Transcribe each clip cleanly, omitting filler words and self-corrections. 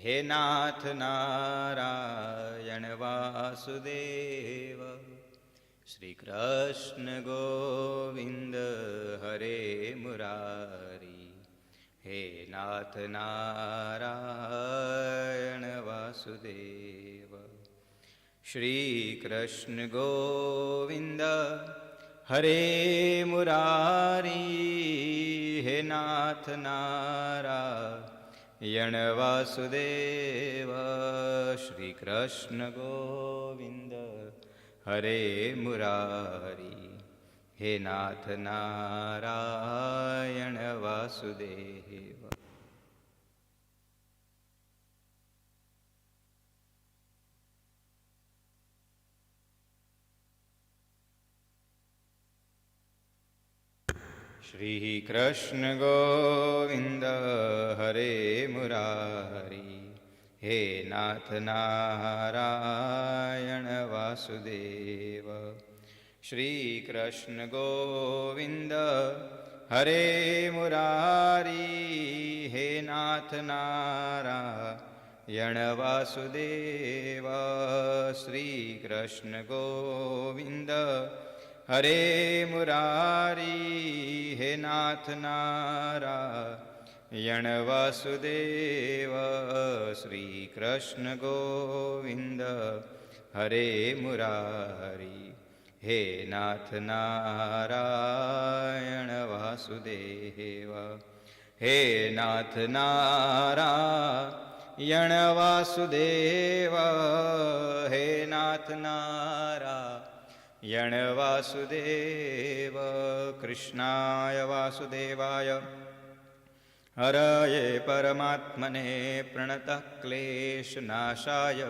हे नाथ नारायण वासुदेव, श्री कृष्ण गोविंद हरे मुरारी, हे नाथ नारायण वासुदेव। श्री कृष्ण गोविंद हरे मुरारी, हे नाथ नारायण वासुदेव। श्री कृष्ण गोविंद हरे मुरारी, हे नाथ नारायण वासुदेव। श्री कृष्ण गोविंद हरे मुरारी, हे नाथ नारायण वासुदेव। श्री कृष्ण गोविंद हरे मुरारी, हे नाथ नारायण वासुदेव। श्री कृष्ण गोविंद हरे मुरारी, हे नाथ नारायण वासुदेव। श्री कृष्ण गोविंद हरे मुरारी, हे नाथ नारायण वासुदेव। हे नाथ नारायण वासुदेव, हे नाथ नारायण वासुदेव। कृष्णाय वासुदेवाय हरये परमात्मने प्रणतः क्लेशनाशाय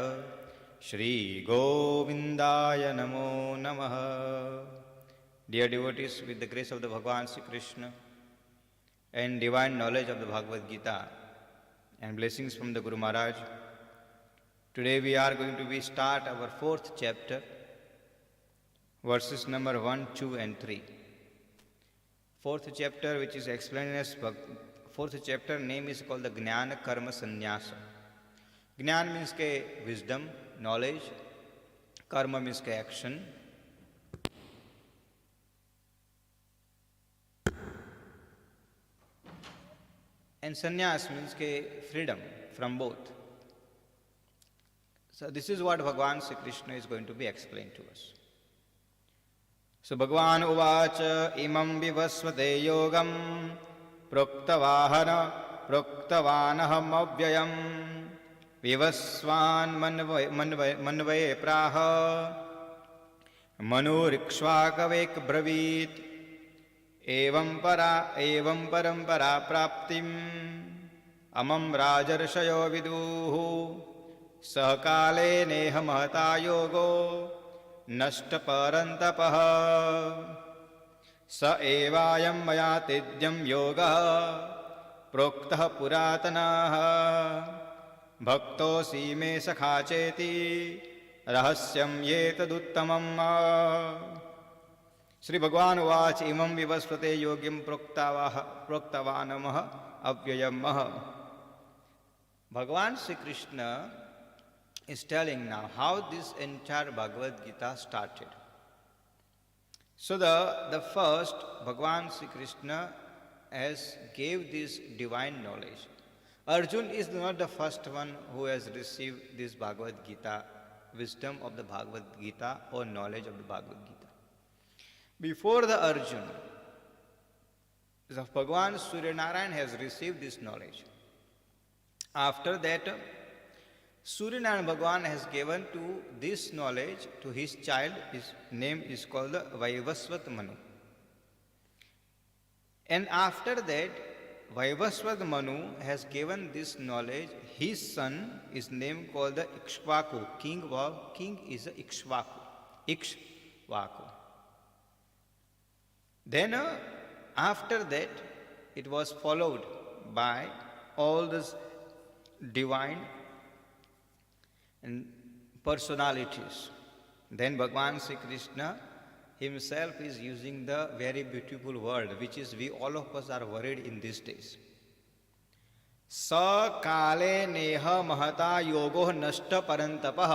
श्री गोविंदाय नमो नमः। Dear devotees, with the grace of the Bhagavan Sri Krishna and divine knowledge of the Bhagavad Gita and blessings from the Guru Maharaj, today we are going to start our 4th chapter, verses number 1, 2 and 3. 4th chapter, which is explained as 4th chapter, name is called the Jnana Karma Sannyasa. Jnana means ke wisdom, knowledge. Karma means ke action. And sannyas means ke freedom from both. So this is what Bhagavan Sri Krishna is going to be explained to us. So Bhagavan uvacha imam vivasvate yogam proktavanaham avyayam vivasvan manvaye praha manurikshvakavek bravit evam parampara praptim amam rajarshayo viduhu sahakale neha mahata yogo nashtaparantapah sa evayam maya tedyam yoga proktah puratanaha bhaktosi me sakha cheti rahasyam yetaduttamam. Sri Bhagavan uvac imam vivasvate yogyam proktavanamah avyayamah. Bhagavan Sri Krishna is telling now how this entire Bhagavad Gita started. So the first Bhagavan Sri Krishna has gave this divine knowledge. Arjun is not the first one who has received this Bhagavad Gita, wisdom of the Bhagavad Gita or knowledge of the Bhagavad Gita. Before the Arjun, the Bhagavan Surya Narayan has received this knowledge. After that, Surya Narayan Bhagavan has given to this knowledge to his child. His name is called the Vaivasvat Manu. And after that, Vaivasvat Manu has given this knowledge. His son is named called the Ikshvaku. King is the Ikshvaku. Then after that, it was followed by all these divine and personalities. Then Bhagavan Sri Krishna himself is using the very beautiful word, which is we all of us are worried in these days. सकले नेह महता योगो नष्ट परंतपः.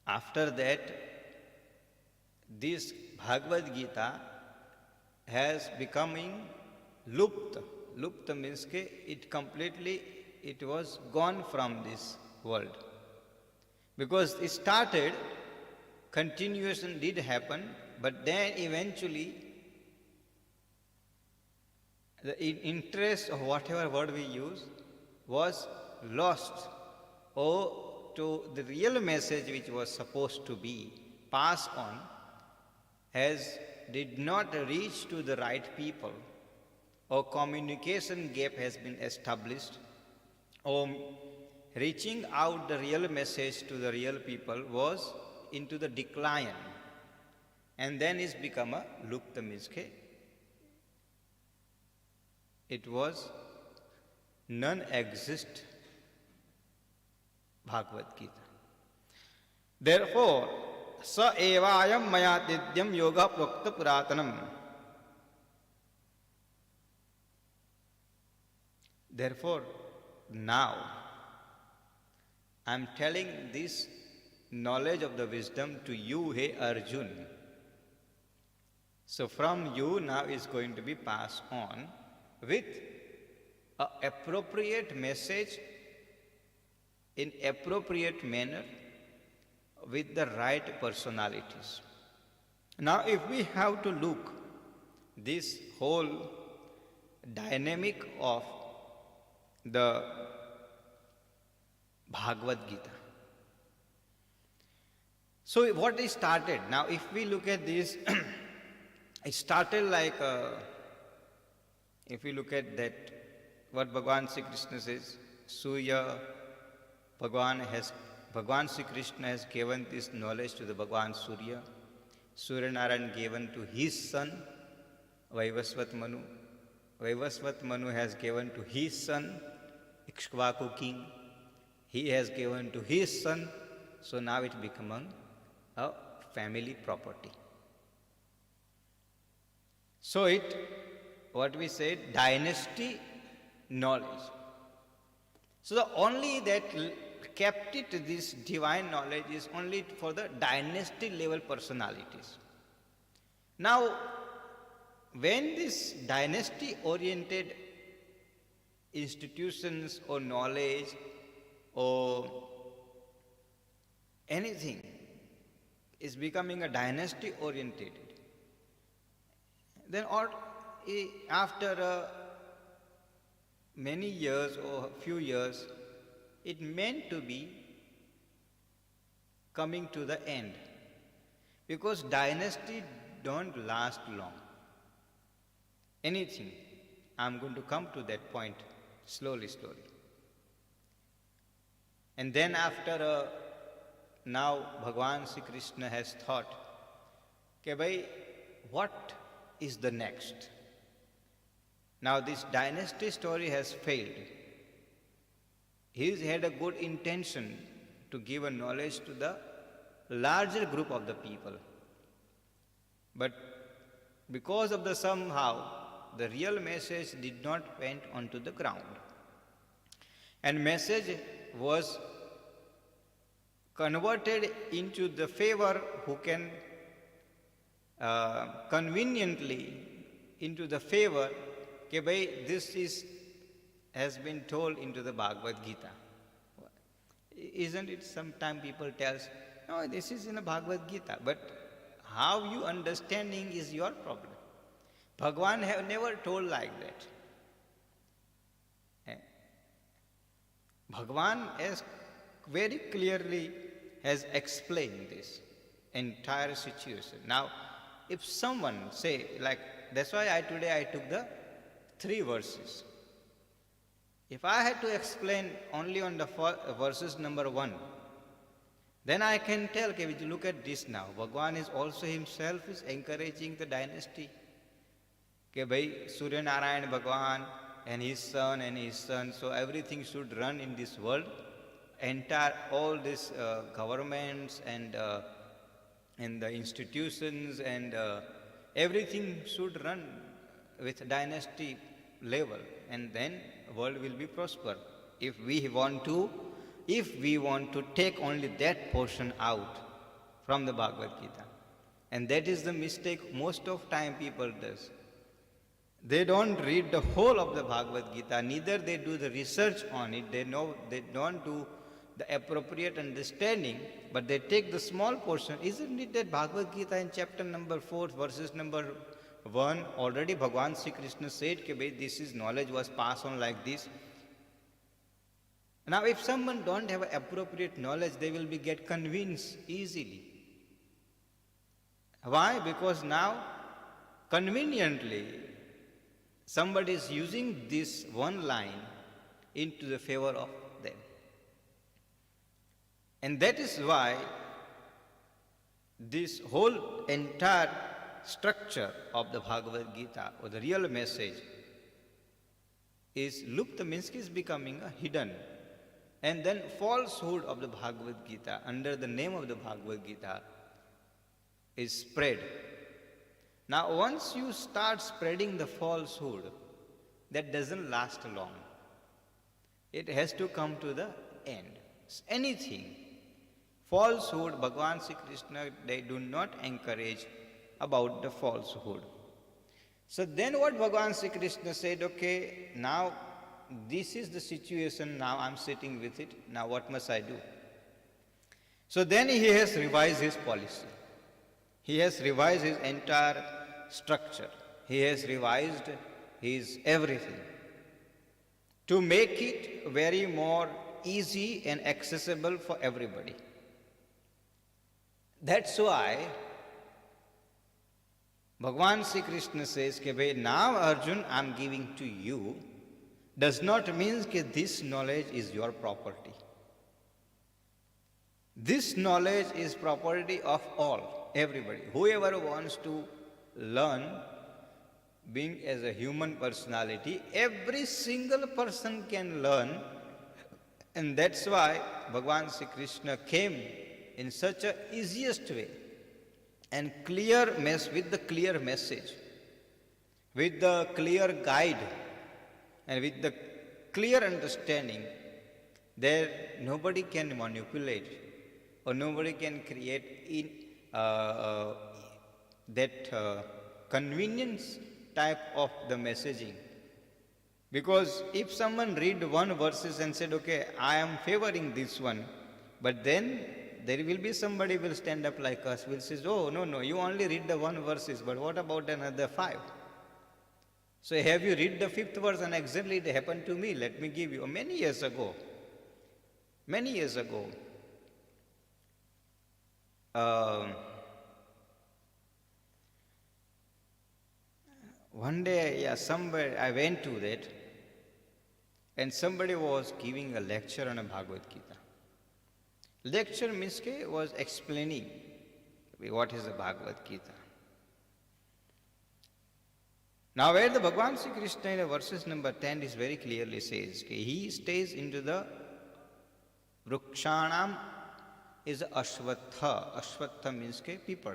After that, this Bhagavad Gita has becoming lupta. Lupta means ke it was gone from this world. Because it started, continuation did happen, but then eventually the interest of whatever word we use was lost, or to the real message which was supposed to be passed on did not reach to the right people, or communication gap has been established, or reaching out the real message to the real people was into the decline, and then it's become a lupta miske. It was non-exist Bhagavad Gita. Therefore, sa evayam mayatidyam yoga prokta puratanam. Therefore, now I am telling this knowledge of the wisdom to you, hey Arjun. So from you now is going to be passed on with an appropriate message in appropriate manner with the right personalities. Now if we have to look this whole dynamic of the Bhagavad Gita. So what is started? Now if we look at this, it started like, if we look at that, what Bhagavan Sri Krishna says, Surya, Bhagavan Sri Krishna has given this knowledge to the Bhagavan Surya. Surya Narayan given to his son, Vaivasvat Manu. Vaivasvat Manu has given to his son, Ikshvaku king. He has given to his son, so now it become a family property. So what we said, dynasty knowledge. So the only that kept it, this divine knowledge, is only for the dynasty level personalities. Now, when this dynasty oriented institutions or knowledge or anything is becoming a dynasty oriented, then after many years or a few years, it meant to be coming to the end, because dynasty don't last long. Anything, I'm going to come to that point slowly. And then after now Bhagavan Sri Krishna has thought, okay, bhai, what is the next? Now this dynasty story has failed. He had a good intention to give a knowledge to the larger group of the people. But because of the somehow, the real message did not went onto the ground. And message was converted into the favor who can conveniently into the favor, okay, bhai, this has been told into the Bhagavad Gita. Isn't it sometimes people tells, no, this is in the Bhagavad Gita, but how you understanding is your problem. Bhagavan have never told like that. Bhagavan has very clearly has explained this entire situation. Now, if someone say, like, that's why today I took the 3 verses. If I had to explain only on the verses number 1, then I can tell, okay, look at this now. Bhagavan is also himself is encouraging the dynasty. Okay, bhai, Surya Narayan Bhagavan and his son, so everything should run in this world. All these governments and the institutions and everything should run with dynasty level, and then world will be prosper. If we want to take only that portion out from the Bhagavad Gita. And that is the mistake most of time people does. They don't read the whole of the Bhagavad Gita, neither they do the research on it, they don't do the appropriate understanding, but they take the small portion. Isn't it that Bhagavad Gita in chapter number 4, verses number 1, already Bhagwan Sri Krishna said, this is knowledge was passed on like this. Now if someone don't have appropriate knowledge, they will get convinced easily. Why? Because now, conveniently, somebody is using this one line into the favor of them. And that is why this whole entire structure of the Bhagavad Gita, or the real message, is Lupta, means is becoming a hidden. And then falsehood of the Bhagavad Gita, under the name of the Bhagavad Gita, is spread. Now once you start spreading the falsehood, that doesn't last long. It has to come to the end. Anything, falsehood, Bhagwan Sri Krishna, they do not encourage about the falsehood. So then what Bhagwan Sri Krishna said, okay, now this is the situation, now I'm sitting with it, now what must I do? So then he has revised his policy. He has revised his entire structure. He has revised his everything to make it very more easy and accessible for everybody. That's why Bhagwan Sri Krishna says, now Arjun, I'm giving to you, does not mean that this knowledge is your property. This knowledge is property of all, everybody. Whoever wants to learn, being as a human personality, every single person can learn. And that's why Bhagwan Sri Krishna came in such a easiest way and with the clear message, with the clear guide, and with the clear understanding that nobody can manipulate or nobody can create that convenience type of the messaging. Because if someone read one verses and said, okay, I am favoring this one, but then there will be somebody will stand up like us, will say, oh, no, you only read the one verses, but what about another 5? So have you read the 5th verse? And exactly it happened to me. Let me give you. Many years ago, one day, somewhere I went to that, and somebody was giving a lecture on a Bhagavad Gita. Lecture means was explaining what is the Bhagavad Gita. Now where the Bhagwan Sri Krishna in verses number 10 is very clearly says, he stays into the Vrukshanam is Ashvatha. Ashvatha means people.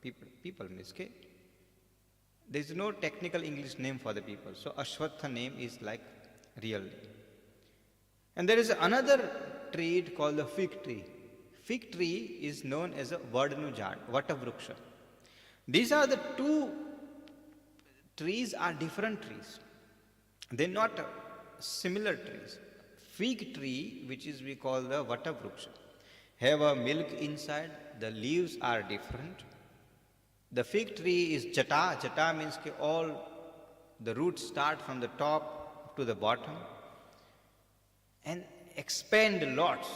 People means there is no technical English name for the people. So Ashvatha name is like real. And there is another tree called the fig tree. Fig tree is known as a Vardnujad, Vatavruksha. These are the two trees are different trees. They're not similar trees. Fig tree, which is we call the Vatavruksha, have a milk inside, the leaves are different. The fig tree is Jata. Jata means all the roots start from the top to the bottom and expand lots.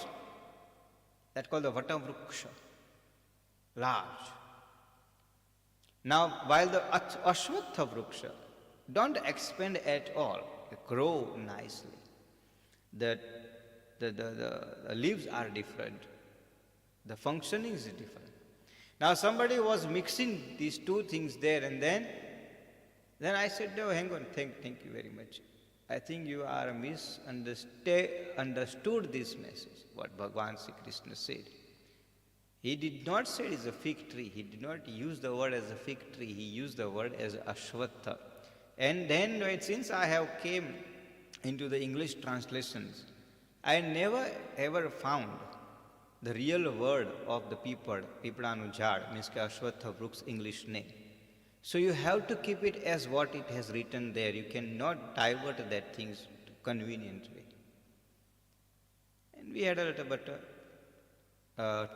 That's called the Vatavruksha, large. Now, while the Ashwatha Vruksha don't expand at all, they grow nicely. The leaves are different. The functioning is different. Now, somebody was mixing these two things there, and then I said, no, hang on, thank you very much. I think you are understood this message, what Bhagwan Sri Krishna said. He did not say it is a fig tree. He did not use the word as a fig tree. He used the word as Ashwatha. And then since I have came into the English translations, I never ever found the real word of the Pipalanu Jhad, means Ashwatha Brook's English name. So you have to keep it as what it has written there. You cannot divert that things to convenient way. And we had a little bit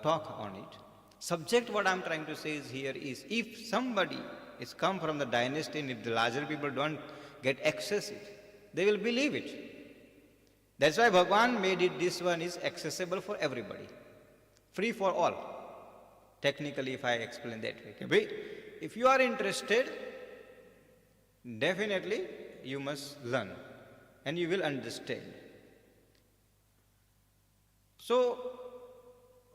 talk on it. Subject what I'm trying to say is here is, if somebody is come from the dynasty and if the larger people don't get access it, they will believe it. That's why Bhagwan made it, this one is accessible for everybody. Free for all. Technically, if I explain that way. Okay? If you are interested, definitely you must learn and you will understand. So,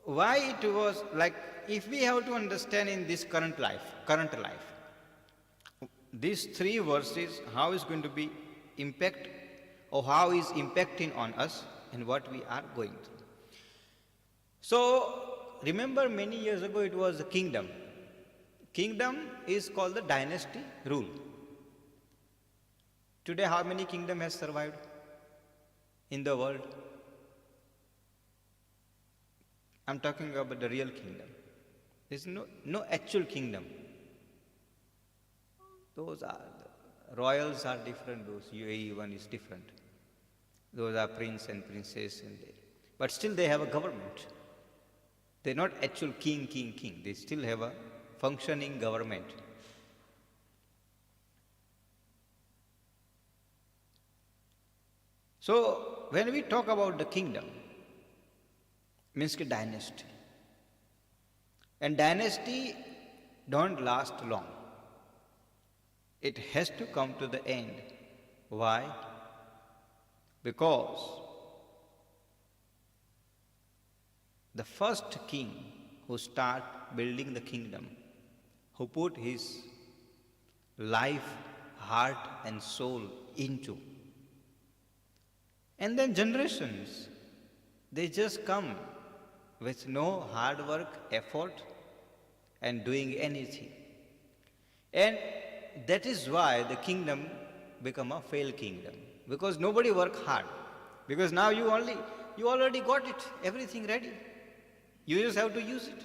why it was like, if we have to understand in this current life, these 3 verses, how is going to be impact or how is impacting on us and what we are going through. So, remember many years ago it was a kingdom. Kingdom is called the dynasty rule. Today how many kingdom has survived in the world? I'm talking about the real kingdom. There is no actual kingdom. Those are, the royals are different, those UAE one is different. Those are prince and princess and they, but still they have a government. They're not actual king. They still have a functioning government. So, when we talk about the kingdom, means a dynasty. And dynasty don't last long. It has to come to the end. Why? Because the first king who start building the kingdom, who put his life, heart and soul into, and then generations, they just come with no hard work, effort and doing anything. And that is why the kingdom become a failed kingdom, because nobody work hard, because now you already got it, everything ready. You just have to use it.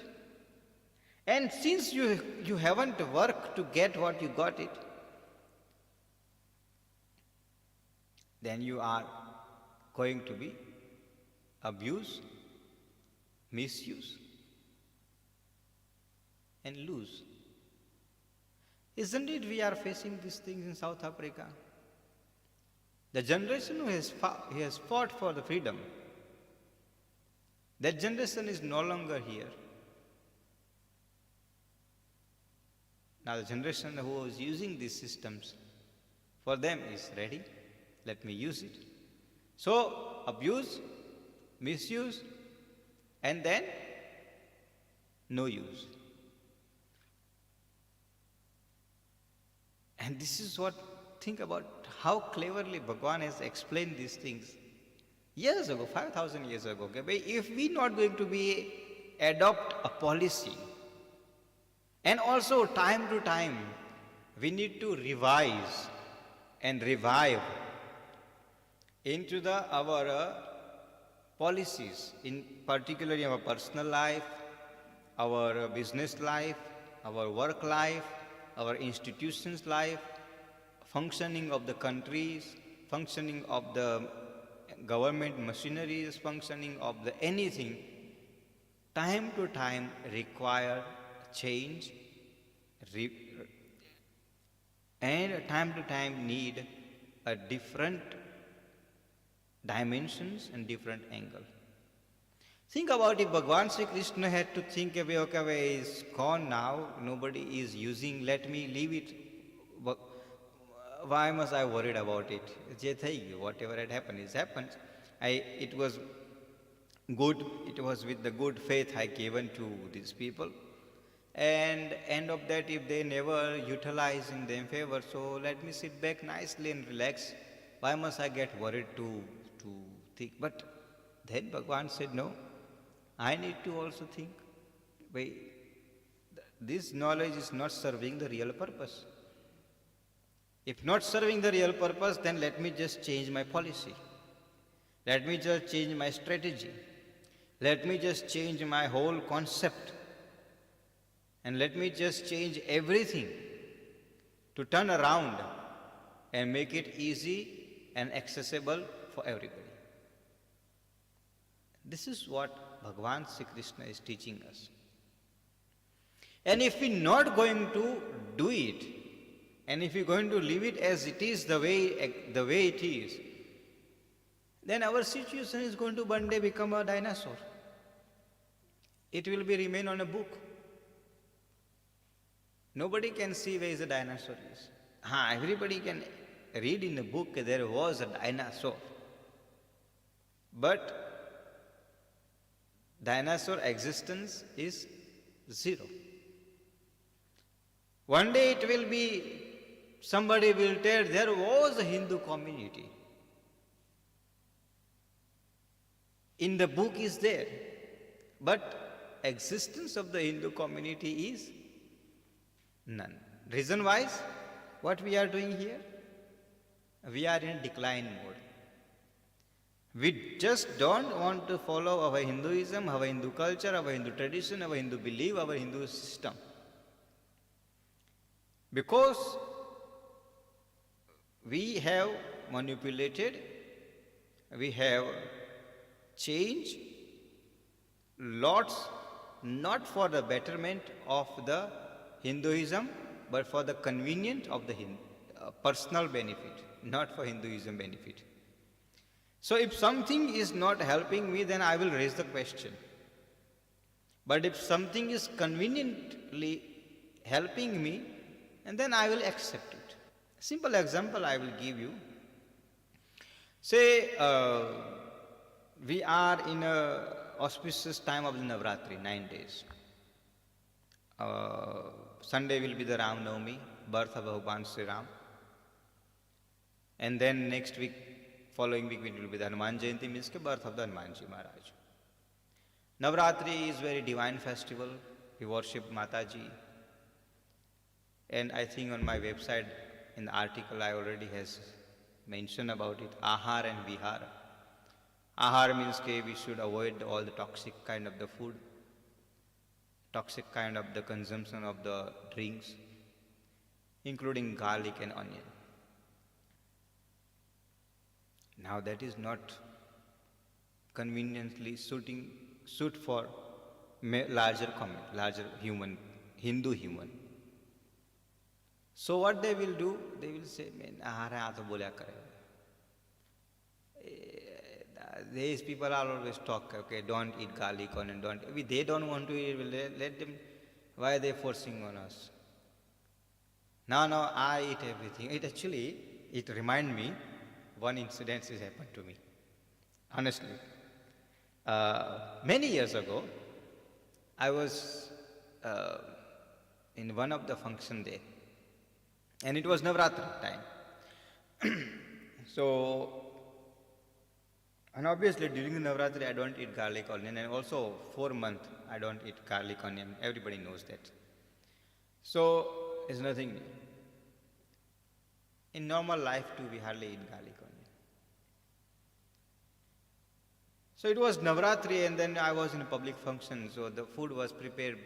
And since you haven't worked to get what you got it, then you are going to be abused, misuse and lose. Isn't it we are facing these things in South Africa? The generation who has fought for the freedom, that generation is no longer here. Now the generation who is using these systems, for them is ready, let me use it. So abuse, misuse and then no use. And this is what, think about how cleverly Bhagwan has explained these things years ago, 5,000 years ago. Okay? If we not going to be adopt a policy, and also time to time we need to revise and revive into our policies, in particularly our personal life, our business life, our work life, our institutions life, functioning of the countries, functioning of the government machineries, functioning of the anything, time to time require change and time to time need a different dimensions and different angle. Think about if Bhagwan Sri Krishna had to think okay, it's gone now, nobody is using, let me leave it. Why must I worried about it? Whatever had happened is happened. It was good, it was with the good faith I given to these people. And end of that, if they never utilize in their favor, so let me sit back nicely and relax. Why must I get worried to think? But then Bhagwan said, no, I need to also think. This knowledge is not serving the real purpose. If not serving the real purpose, then let me just change my policy. Let me just change my strategy. Let me just change my whole concept. And let me just change everything to turn around and make it easy and accessible for everybody. This is what Bhagavan Sri Krishna is teaching us. And if we're not going to do it, and if we're going to leave it as it is, the way it is, then our situation is going to one day become a dinosaur. It will remain on a book. Nobody can see where the dinosaur is. Everybody can read in the book that there was a dinosaur. But dinosaur existence is zero. One day it will be, somebody will tell there was a Hindu community. In the book is there. But existence of the Hindu community is none. Reason-wise, what we are doing here? We are in decline mode. We just don't want to follow our Hinduism, our Hindu culture, our Hindu tradition, our Hindu belief, our Hindu system. Because we have manipulated, we have changed lots, not for the betterment of the Hinduism, but for the convenience of the personal benefit, not for Hinduism benefit. So if something is not helping me, then I will raise the question. But if something is conveniently helping me, and then I will accept it. Simple example I will give you. Say we are in a auspicious time of the Navratri, 9 days. Sunday will be the Ram Navami, birth of Bhagwan Sri Ram. And then next week, following week, it will be the Hanuman Jayanti, means the birth of the Hanumanji Maharaj. Navratri is very divine festival. We worship Mataji. And I think on my website, in the article, I already has mentioned about it, Ahar and Vihar. Ahar means we should avoid all the toxic kind of the food, toxic kind of the consumption of the drinks, including garlic and onion. Now that is not conveniently suit for larger human, Hindu human. So what they will do, they will say, these people are always talk, okay, don't eat garlic onion, they don't want to eat, let them, why are they forcing on us? No, I eat everything. It remind me, one incident has happened to me. Honestly. Many years ago, I was in one of the function there. And it was Navratri time. And obviously during the Navratri I don't eat garlic onion, and also 4 months I don't eat garlic onion. Everybody knows that. So it's nothing new. In normal life too, we hardly eat garlic onion. So it was Navratri, and then I was in a public function, so the food was prepared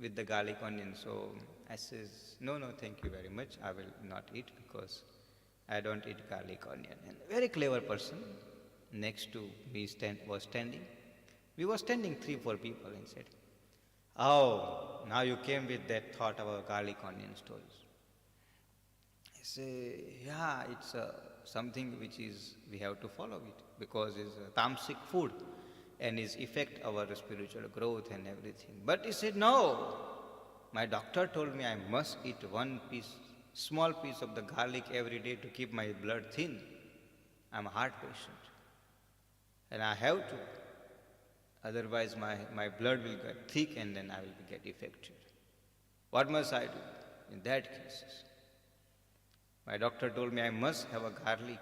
with the garlic onion. So I says, no, thank you very much. I will not eat because I don't eat garlic onion. And a very clever person next to me was standing. We were standing 3-4 people, and said, oh, now you came with that thought about garlic onion stories. I say, yeah, it's something which we have to follow it because it's a tamasic food and is affect our spiritual growth and everything. But he said, no, my doctor told me I must eat small piece of the garlic every day to keep my blood thin. I'm a heart patient. And I have to. Otherwise my blood will get thick and then I will get affected. What must I do in that case? My doctor told me I must have a garlic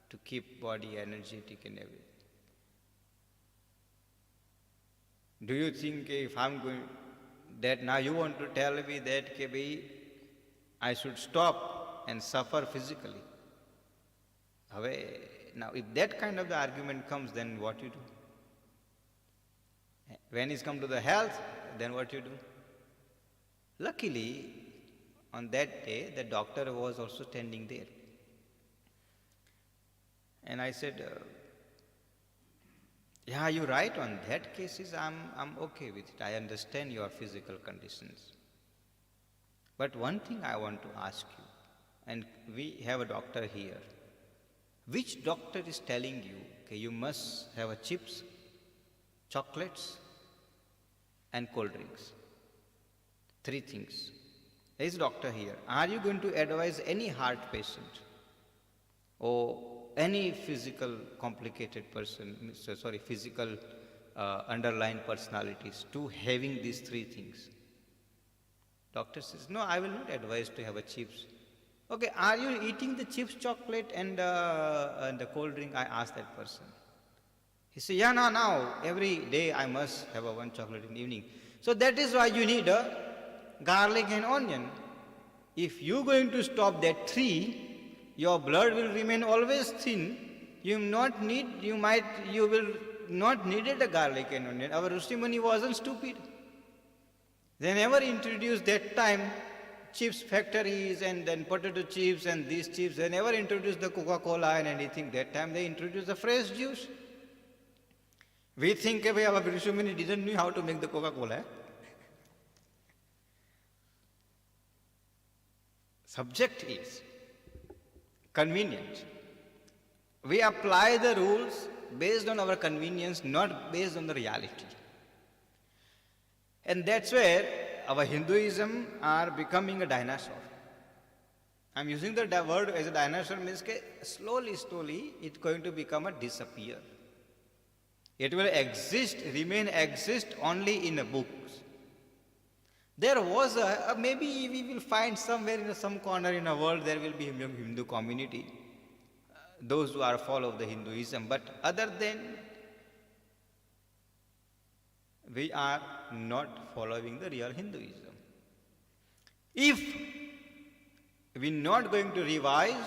to keep body energetic and everything. Do you think if I'm going, that now you want to tell me that I should stop and suffer physically. Now, if that kind of the argument comes, then what you do? When it's come to the health, then what you do? Luckily, on that day, the doctor was also standing there. And I said, yeah, you're right. On that cases, I'm okay with it. I understand your physical conditions. But one thing I want to ask you, and we have a doctor here. Which doctor is telling you, okay, you must have a chips, chocolates, and cold drinks? 3 things. There is a doctor here. Are you going to advise any heart patient or any physical complicated person, physical underlying personalities to having these 3 things? Doctor says, no, I will not advise to have a chips. Okay, are you eating the chips, chocolate and the cold drink? I asked that person. He said, yeah, now, every day I must have a 1 chocolate in the evening. So that is why you need a garlic and onion. If you're going to stop that 3, your blood will remain always thin. You will not need a garlic and onion. Our Rishi Muni wasn't stupid. They never introduced that time chips factories and then potato chips and these chips. They never introduced the Coca-Cola and anything. That time they introduced the fresh juice. We think our Rishi Muni didn't know how to make the Coca-Cola. Subject is convenient. We apply the rules based on our convenience, not based on the reality. And that's where our Hinduism are becoming a dinosaur. I'm using the word as a dinosaur means slowly it's going to become a disappear. It will remain only in the books. There was maybe we will find somewhere in some corner in the world there will be a Hindu community, those who are follow the Hinduism, but other than we are not following the real Hinduism. If we're not going to revive,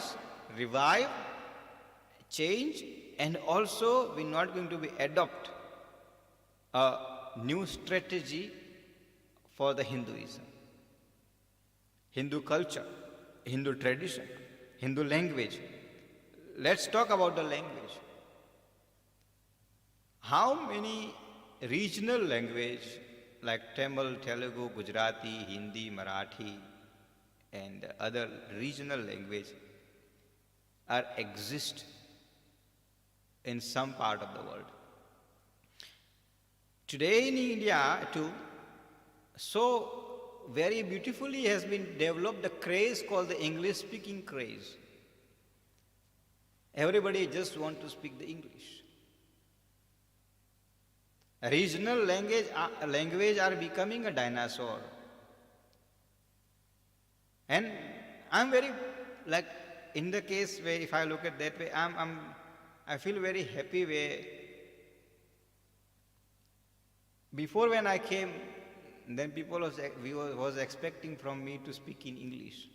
change, and also we're not going to adopt a new strategy for the Hinduism, Hindu culture, Hindu tradition, Hindu language. Let's talk about the language. How many regional language like Tamil, Telugu, Gujarati, Hindi, Marathi and other regional language exist in some part of the world? Today in India too, so very beautifully has been developed a craze called the English speaking craze. Everybody just want to speak the English. Regional language are becoming a dinosaur. And I'm very, like, in the case where if I look at that way, I feel very happy where before when I came, then people was expecting from me to speak in English.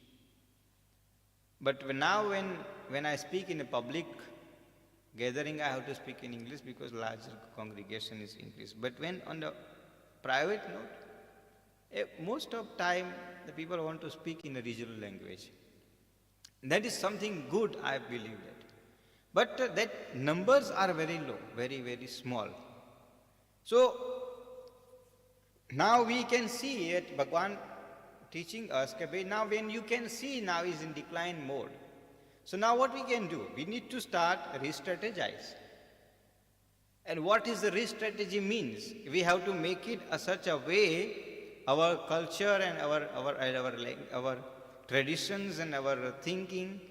But now when I speak in a public gathering, I have to speak in English because larger congregation is English. But when on the private note, most of time the people want to speak in a regional language. That is something good, I believe that. But that numbers are very low, very, very small. So now we can see it, Bhagwan teaching us, now when you can see now is in decline mode. So now what we can do? We need to start re-strategize. And what is the re-strategy means? We have to make it such a way, our culture and our traditions and our thinking,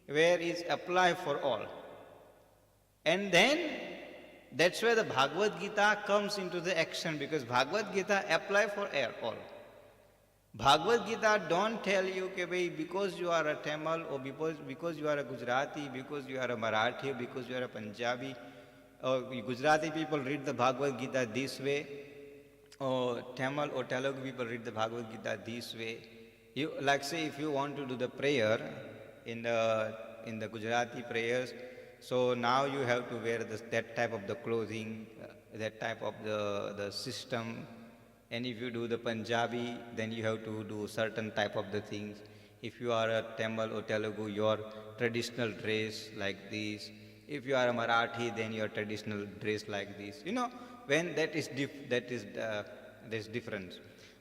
where is applied for all. And then that's where the Bhagavad Gita comes into the action, because Bhagavad Gita apply for all. Bhagavad Gita don't tell you because you are a Tamil or because you are a Gujarati, because you are a Marathi, because you are a Punjabi, or Gujarati people read the Bhagavad Gita this way, or Tamil or Telugu people read the Bhagavad Gita this way. You, like say if you want to do the prayer, in the Gujarati prayers. So now you have to wear that type of the clothing, that type of the system. And if you do the Punjabi, then you have to do certain type of the things. If you are a Tamil or Telugu, your traditional dress like this. If you are a Marathi, then your traditional dress like this. You know, when that is different.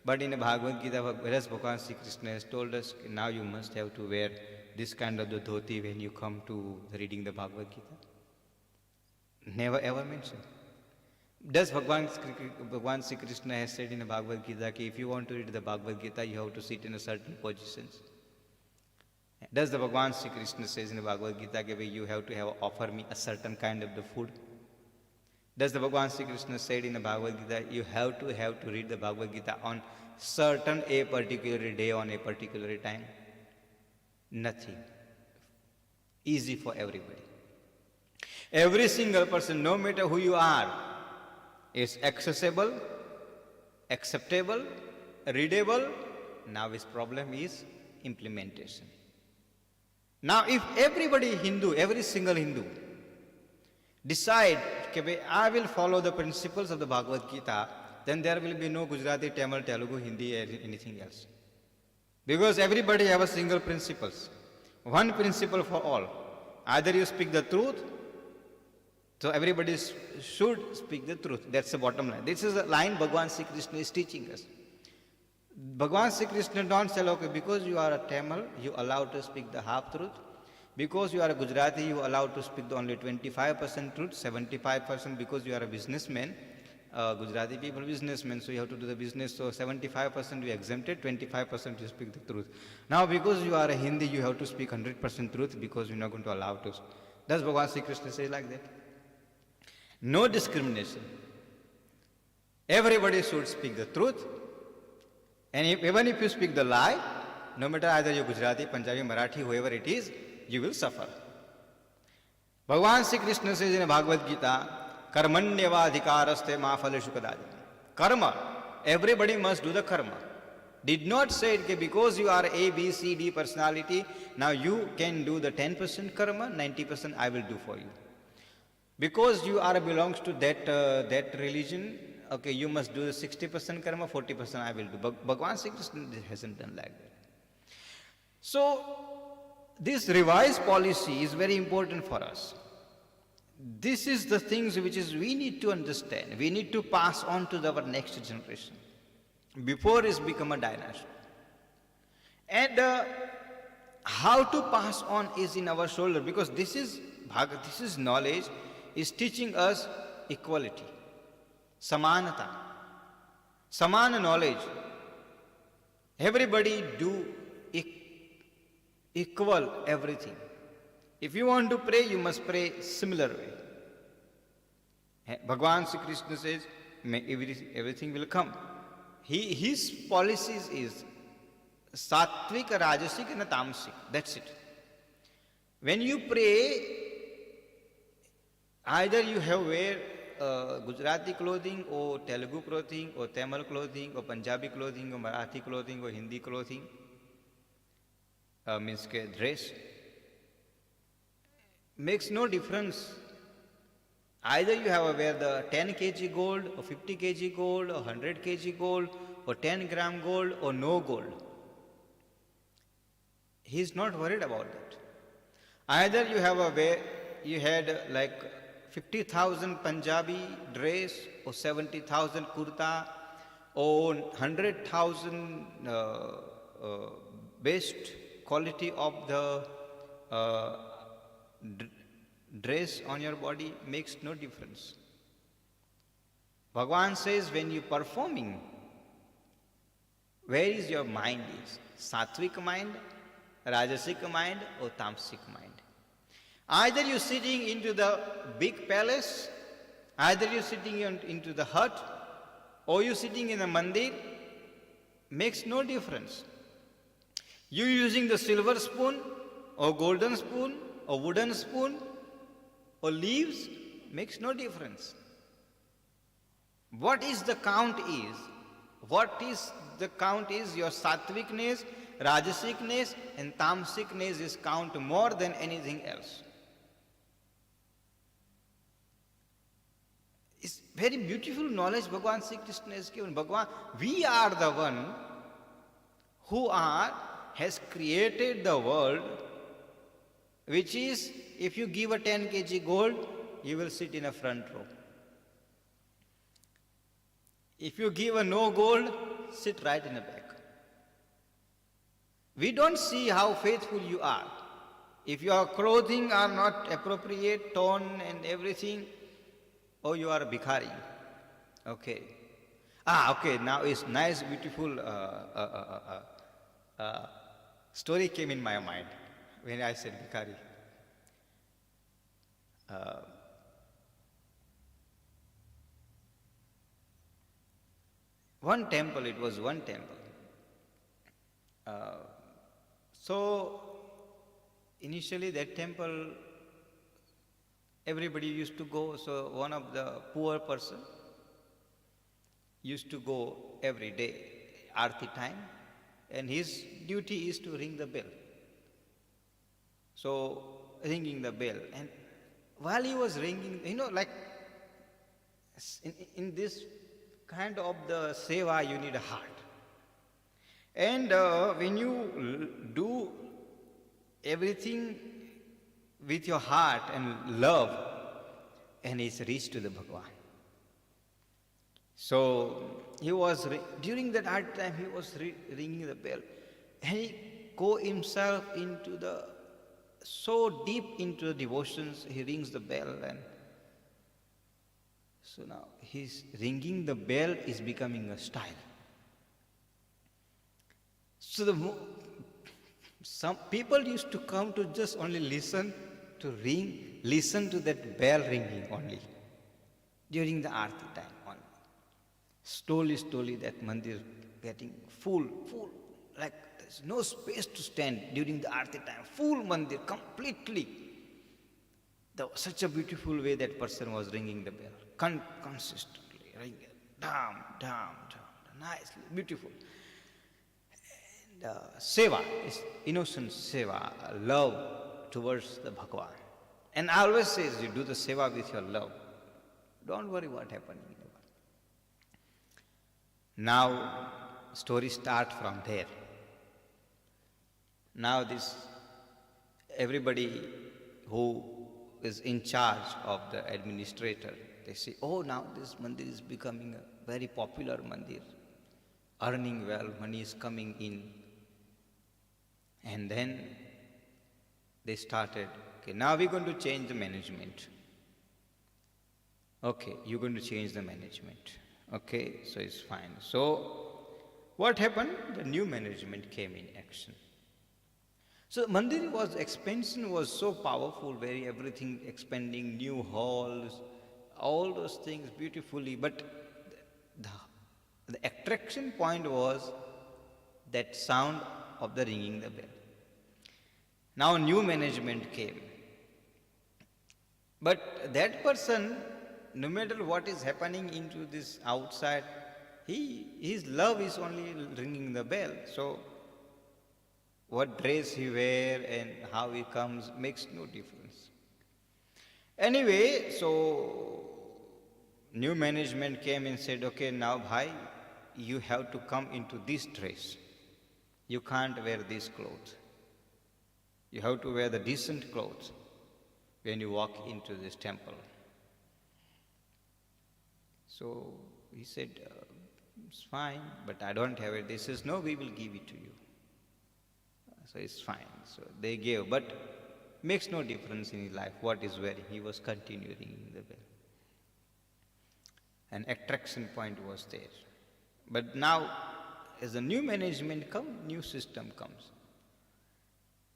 But in the Bhagavad Gita, whereas Bhagavan Sri Krishna has told us, now you must have to wear this kind of the dhoti when you come to reading the Bhagavad Gita. Never ever mentioned. Does Bhagavan Sri Krishna has said in the Bhagavad Gita that if you want to read the Bhagavad Gita, you have to sit in a certain positions? Does the Bhagavan Sri Krishna says in the Bhagavad Gita that you have to offer me a certain kind of the food? Does the Bhagavan Sri Krishna said in the Bhagavad Gita you have to read the Bhagavad Gita on certain a particular day on a particular time? Nothing. Easy for everybody. Every single person, no matter who you are, is accessible, acceptable, readable. Now his problem is implementation. Now if everybody Hindu, every single Hindu, decide, okay, I will follow the principles of the Bhagavad Gita, then there will be no Gujarati, Tamil, Telugu, Hindi, or anything else. Because everybody have a single principles. One principle for all. Either you speak the truth, so everybody should speak the truth. That's the bottom line. This is the line Bhagavan Sri Krishna is teaching us. Bhagavan Sri Krishna don't say, okay, because you are a Tamil, you allowed to speak the half truth. Because you are a Gujarati, you allowed to speak the only 25% truth, 75% because you are a businessman. Gujarati people are businessmen, so you have to do the business. So 75% you exempted, 25% you speak the truth. Now because you are a Hindi, you have to speak 100% truth because you're not going to allow to. Does Bhagavan Sri Krishna say like that? No discrimination. Everybody should speak the truth. And even if you speak the lie, no matter either you're Gujarati, Punjabi, Marathi, whoever it is, you will suffer. Bhagavan Sri Krishna says in the Bhagavad Gita, Karmanyava adhikaraste ma phaleshu kadadi. Karma. Everybody must do the karma. Did not say that because you are A, B, C, D personality, now you can do the 10% karma, 90% I will do for you. Because you are belongs to that religion, okay, you must do the 60% karma, 40% I will do. But Bhagavan Sri Krishna hasn't done like that. So, this revised policy is very important for us. This is the things which is we need to understand. We need to pass on to our next generation before it's become a dynasty. And how to pass on is in our shoulder, because this is knowledge is teaching us equality, samanata, samana knowledge. Everybody do equal everything. If you want to pray, you must pray similar way. Bhagavan Sri Krishna says, everything will come. His policies is sattvic, rajasic and tamasic. That's it. When you pray, either you have wear Gujarati clothing or Telugu clothing or Tamil clothing or Punjabi clothing or Marathi clothing or Hindi clothing, means dress, makes no difference. Either you have wear the 10 kg gold or 50 kg gold or 100 kg gold or 10 gram gold or no gold. He is not worried about that. Either you have you had like 50,000 Punjabi dress or 70,000 kurta or 100,000 best quality of the dress on your body, makes no difference. Bhagavan says when you performing, where is your mind is? Sattvic mind, rajasic mind or tamasic mind. Either you sitting into the big palace, either you sitting into the hut, or you sitting in a mandir, makes no difference. You using the silver spoon or golden spoon or wooden spoon or leaves, makes no difference. What is the count is? What is the count is your sattvicness rajasikness and tamsikness is count more than anything else. It's very beautiful knowledge Bhagavan Sri Krishna has given. Bhagavan, we are the one who has created the world, which is, if you give a 10 kg gold, you will sit in a front row. If you give a no gold, sit right in the back. We don't see how faithful you are. If your clothing are not appropriate, torn and everything, oh, you are a bhikhari. Okay. Okay, now it's nice, beautiful story came in my mind when I said bhikhari. One temple, it was one temple. So, initially that temple, everybody used to go, so one of the poor person used to go every day, Aarti time, and his duty is to ring the bell. So, ringing the bell, and while he was ringing, like in this kind of the seva, you need a heart. And when you do everything with your heart and love, and it's reached to the Bhagavan. So he was, during that hard time, he was ringing the bell. And he go himself into so deep into the devotions, he rings the bell. And so now his ringing the bell is becoming a style. So some people used to come to just only listen to that bell ringing only during the Aarti time only. Slowly that mandir getting full, like there's no space to stand during the Aarti time. Full mandir, completely. There was such a beautiful way that person was ringing the bell, consistently ringing, dam, nicely, beautiful. Seva is innocent seva, love towards the Bhagavan. And I always say, you do the seva with your love. Don't worry what happened in the world. Now, story start from there. Now everybody who is in charge of the administrator, they say, oh, now this mandir is becoming a very popular mandir, earning well, money is coming in. And then they started, okay, now we're going to change the management. Okay, you're going to change the management. Okay, so it's fine. So what happened? The new management came in action. So mandir expansion was so powerful, everything expanding, new halls, all those things beautifully. But the attraction point was that sound of the ringing the bell. Now new management came. But that person, no matter what is happening into this outside, his love is only ringing the bell. So what dress he wear and how he comes makes no difference. Anyway, so new management came and said, okay, now bhai, you have to come into this dress. You can't wear these clothes. You have to wear the decent clothes when you walk into this temple. So he said, it's fine, but I don't have it. They says, no, we will give it to you. So it's fine. So they gave, but makes no difference in his life what is wearing. He was continuing in the bell. An attraction point was there. But now, as the new management comes, new system comes.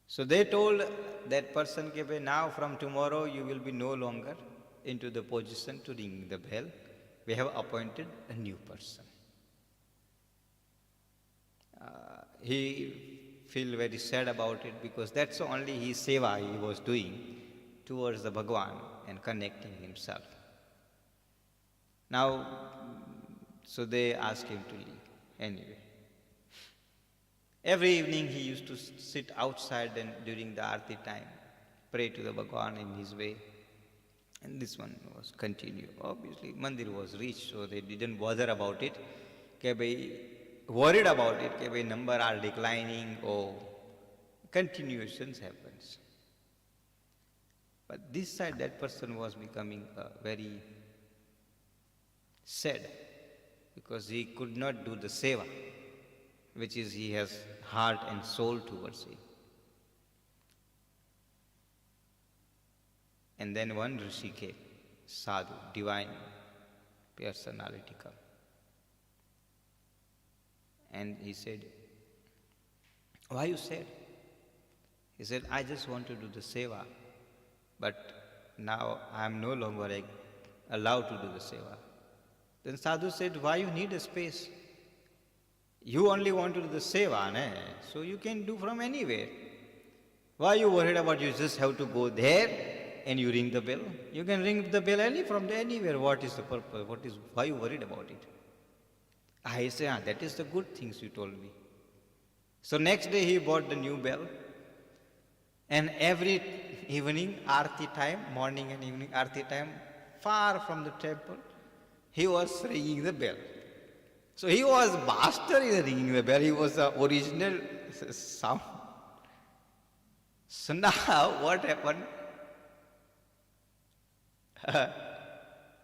So they told that person, now from tomorrow you will be no longer into the position to ring the bell. We have appointed a new person. He feel very sad about it because that's only his seva he was doing towards the Bhagavan and connecting himself. Now, so they asked him to leave anyway. Every evening he used to sit outside and during the Aarti time, pray to the Bhagwan in his way. And this one was continued. Obviously, Mandir was rich, so they didn't bother about it. Worried about it, that number are declining or continuations happens. But this side, that person was becoming very sad because he could not do the seva, which is he has heart and soul towards it. And then one Rishi came, sadhu, divine personality come. And he said, why you sad? He said, I just want to do the seva, but now I am no longer allowed to do the seva. Then sadhu said, why you need a space? You only want to do the seva, ne? So you can do from anywhere. Why you worried about you just have to go there and you ring the bell? You can ring the bell from anywhere. What is the purpose? Why you worried about it? I say, that is the good things you told me. So next day he bought the new bell. And every evening, Aarti time, morning and evening Aarti time, far from the temple, he was ringing the bell. So he was master in ringing the bell. He was the original sound. So now what happened?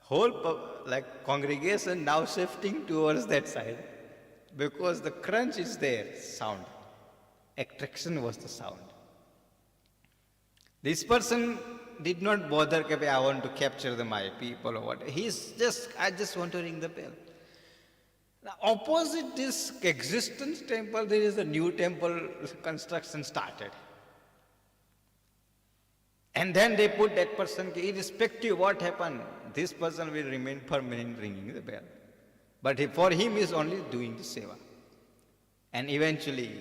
Whole congregation now shifting towards that side because the crunch is there, sound. Attraction was the sound. This person did not bother, I want to capture my people or what. I just want to ring the bell. Now, opposite this existence temple, there is a new temple construction started. And then they put that person, irrespective of what happened, this person will remain permanent ringing the bell. But for him is only doing the seva. And eventually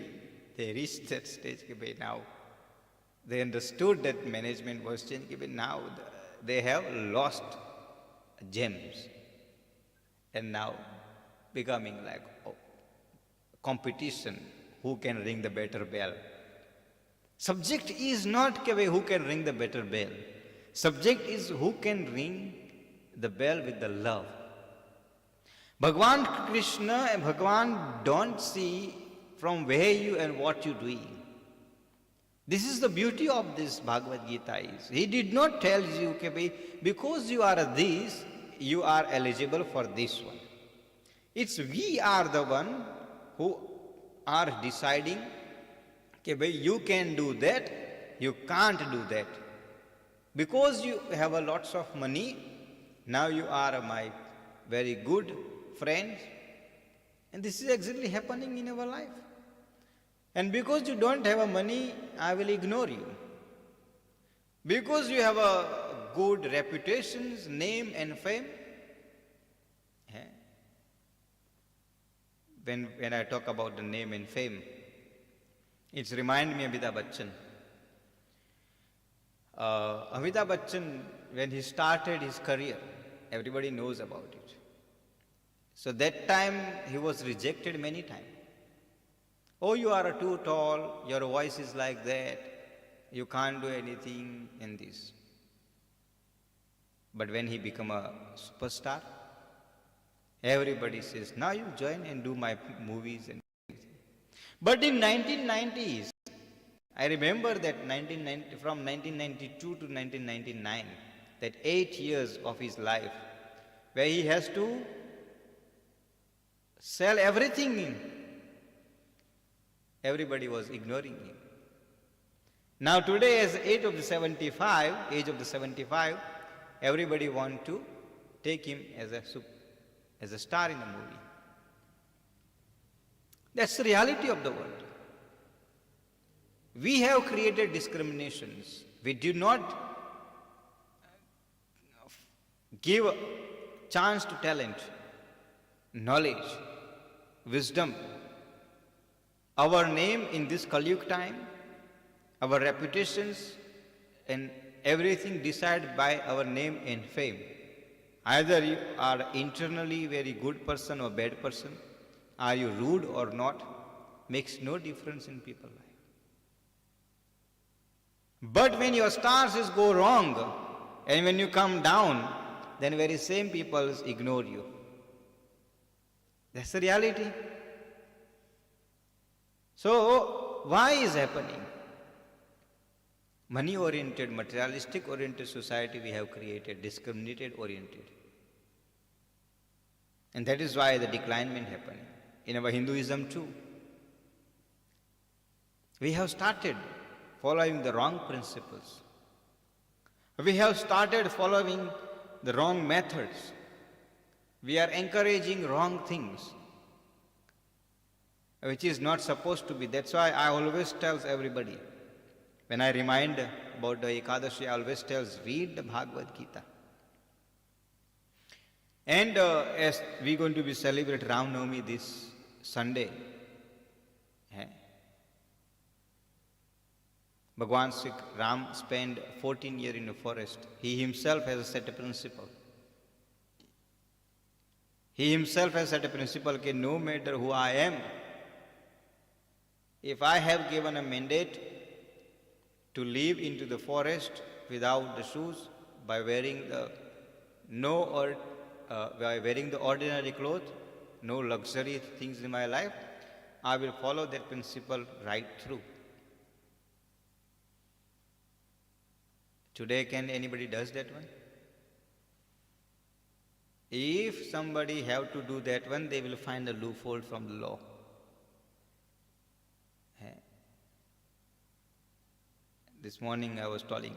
they reached that stage, now they understood that management was changed, now they have lost gems. And now becoming competition, who can ring the better bell. Subject is not who can ring the better bell. Subject is who can ring the bell with the love. Bhagwan Krishna and Bhagwan don't see from where you and what you doing. This is the beauty of this Bhagavad Gita is. He did not tell you, because you are this, you are eligible for this one. It's we are the one who are deciding, you can do that, you can't do that. Because you have a lots of money, now you are my very good friends. And this is exactly happening in our life. And because you don't have a money, I will ignore you. Because you have a good reputation, name and fame. When I talk about the name and fame, it reminds me of Amitabh Bachchan. Amitabh Bachchan, when he started his career, everybody knows about it. So that time he was rejected many times. Oh, you are too tall, your voice is like that, you can't do anything in this. But when he became a superstar, everybody says, now you join and do my movies and everything. But in 1990s, I remember that from 1992 to 1999, that 8 years of his life, where he has to sell everything in. Everybody was ignoring him. Now today, as age of the 75, everybody want to take him as a star in a movie. That's the reality of the world. We have created discriminations. We do not give a chance to talent, knowledge, wisdom. Our name in this Kali-yuga time, our reputations and everything decided by our name and fame. Either you are internally very good person or bad person, are you rude or not, makes no difference in people's life. But when your stars go wrong, and when you come down, then very same people ignore you. That's the reality. So, why is happening? Money-oriented, materialistic-oriented society we have created, discriminated-oriented. And that is why the declinement happening. In our Hinduism too. We have started following the wrong principles. We have started following the wrong methods. We are encouraging wrong things, which is not supposed to be. That's why I always tell everybody, when I remind about the Ekadashi, I always tell, read the Bhagavad Gita. And as we're going to be celebrating Ram Navami this Sunday, Bhagwan Sri Ram spent 14 years in the forest. He himself has set a principle. He himself has set a principle that no matter who I am, if I have given a mandate to live into the forest without the shoes, by wearing the by wearing the ordinary clothes, no luxury things in my life, I will follow that principle right through. Today, can anybody does that one? If somebody have to do that one, they will find a loophole from the law. This morning I was telling,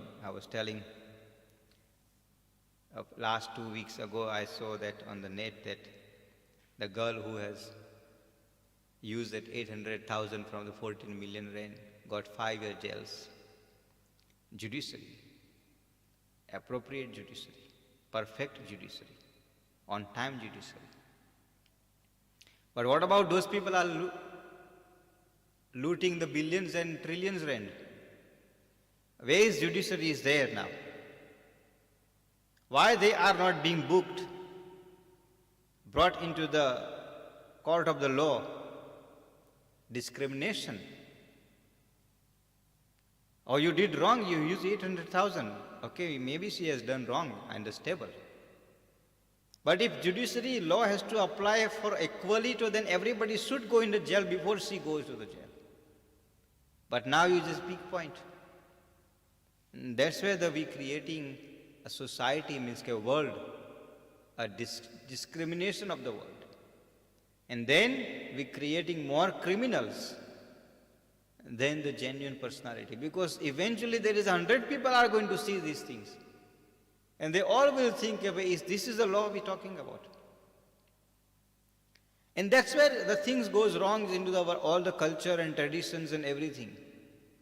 last 2 weeks ago I saw that on the net that the girl who has used that 800,000 from the 14 million rand got 5-year jails. Judiciary, appropriate judiciary, perfect judiciary, on-time judiciary. But what about those people are looting the billions and trillions rand? Where is judiciary is there now? Why they are not being booked, brought into the court of the law? Discrimination. Or you did wrong, you used 800,000. Okay, maybe she has done wrong, understandable. But if judiciary law has to apply for equally to, then everybody should go into jail before she goes to the jail. But now you just big point. And that's where we creating a society, means a world, a discrimination of the world. And then we creating more criminals than the genuine personality. Because eventually there is 100 people are going to see these things. And they all will think, this is the law we're talking about. And that's where the things goes wrong into all the culture and traditions and everything.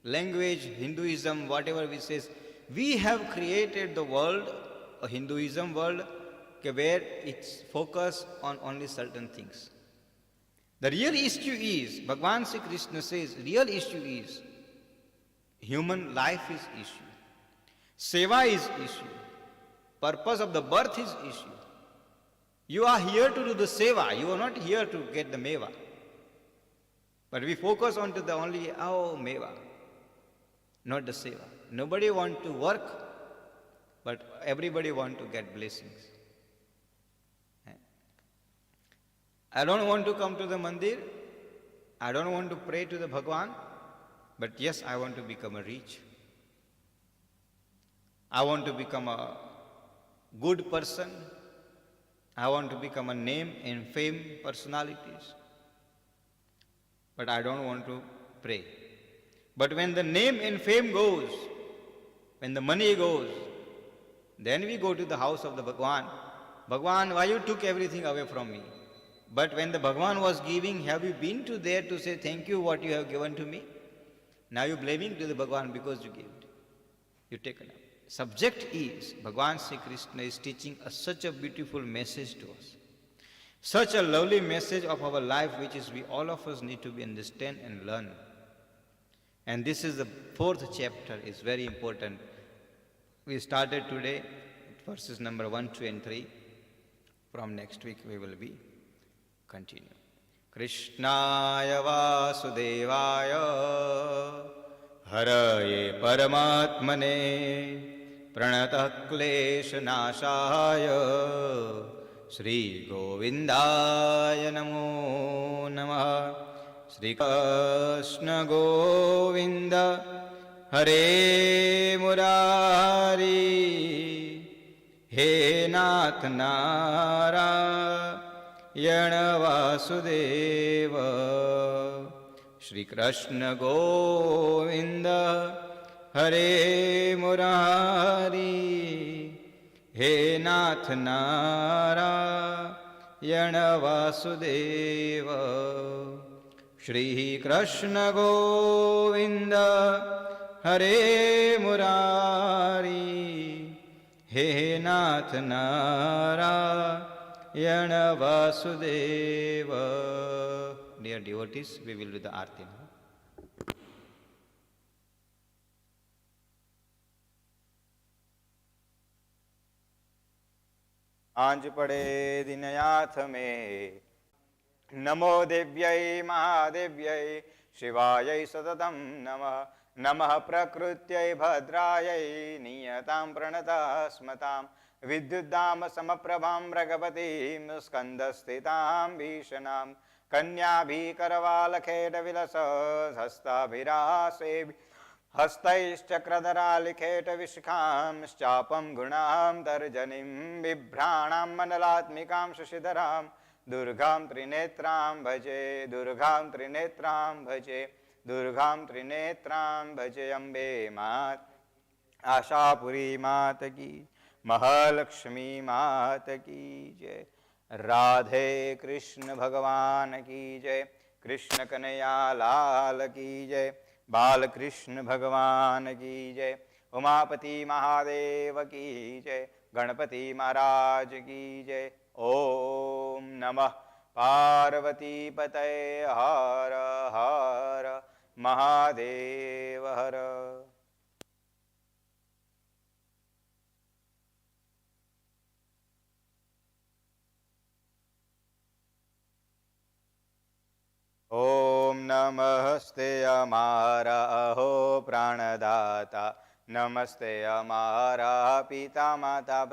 Language, Hinduism, whatever we say. We have created the world, a Hinduism world, where it's focused on only certain things. The real issue is, Bhagwan Sri Krishna says, real issue is, human life is issue. Seva is issue. Purpose of the birth is issue. You are here to do the seva, you are not here to get the meva. But we focus on to the only, meva, not the seva. Nobody want to work, but everybody want to get blessings. I don't want to come to the mandir, I don't want to pray to the Bhagwan, but yes, I want to become a rich. I want to become a good person. I want to become a name and fame personalities. But I don't want to pray. But when the name and fame goes, when the money goes, then we go to the house of the Bhagwan. Bhagwan, why you took everything away from me? But when the Bhagwan was giving, have you been to there to say thank you what you have given to me? Now you're blaming to the Bhagwan because you gave it. You take it up. Subject is, Bhagwan Sri Krishna is teaching us such a beautiful message to us. Such a lovely message of our life, which is we all of us need to be understand and learn. And this is the 4th chapter, is very important. We started today, verses number 1, 2 and 3. From next week we will be continue. कृष्णाय वासुदेवाय हरये परमात्मने प्रणतः क्लेशनाशाय श्रीगोविन्दाय नमो नमः। श्रीकृष्ण गोविन्द हरे मुरारी हे नाथ नारायण वासुदेव। श्रीकृष्ण गोविन्द हरे मुरारी हे नाथ नारायण वासुदेव। श्री कृष्ण गोविन्द हरे मुरारी हे नाथ Narayan Vasudev. Dear devotees, we will do the arti now. आंज पड़े दिनयाथ में नमो देव्यै महादेव्यै शिवायै सततं नमः। नमः प्रकृत्यै भद्रायै नियतां प्रणतस्मतां विद्युद्दाम समप्रभां भगवतीं स्कन्दस्थितां भीषणां कन्याभिकरवालखेटविलसहस्ताभिरासे हस्तैश्चक्रधरालिखेटविशिखांश्चापं गुणां तर्जनीं बिभ्राणां मण्डलात्मिकां शशिधरां दुर्गां त्रिनेत्रां भजे दुर्गां त्रिनेत्रां भजे दुर्गां त्रिनेत्रां भजे। अम्बे मात आशापुरी मात की महालक्ष्मी मात की जय। राधे कृष्ण भगवान की जय। कृष्ण कन्हैया लाल की जय। बालकृष्ण भगवान की जय। उमापति महादेव की जय। गणपति महाराज की जय। ओम नमः पार्वती पतये हर हर महादेव हर। ओम नमस्ते हमारा अहो प्राणदाता नमस्ते हमारा पिता माता